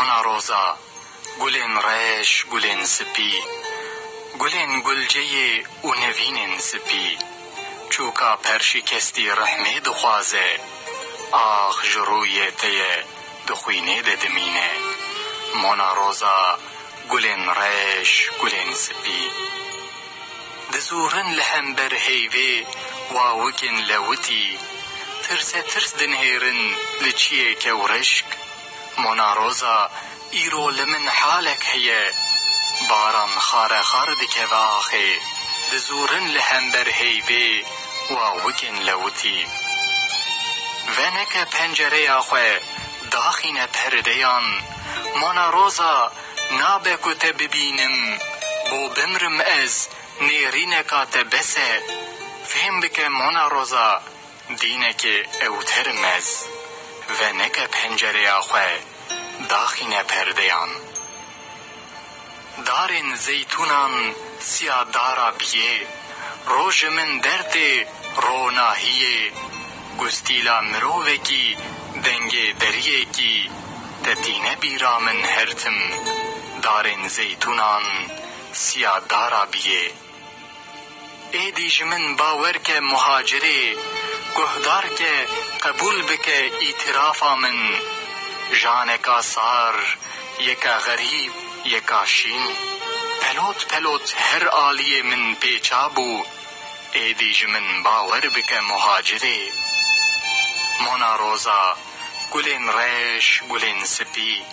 مانا روزا گلین ریش گلین سپی گلین گلجه و نوین سپی چوکا پرشی کستی رحمه دخوازه آخ جروی تیه دخوینه دمینه مانا روزا گلین ریش گلین سپی دزورن لهم بر هیوه واوکن لوتی ترسه ترس دنهیرن لچیه که ورشک مانا روزا ایرو لمن حالک هیه باران خار خار دکه و آخه دزورن لهم بر هیوه واوکن لوتی ونک پنجره آخوه داخین پردیان مانا روزا نابه کته ببینم بو بمرم از نیرینکات بسه فهم بکه مانا روزا دینک اوترم از ونک پنجره آخوه داخین پردیان دارن زیتونان سیا دارا بیه روژ من درد روناهیه گستیلا مروه کی دنگ دریه کی تتینه بیرا من هرتم دارن زیتونان سیا دارا بیه ایدیج من باور که مهاجره گهدار که قبول بکه ایترافا من جانکا سار یکا غریب یکا شین پلوت پلوت هر آلیه من پیچابو ایدیج من باور بکه مهاجره مانا روزا گلین ریش گلین سپی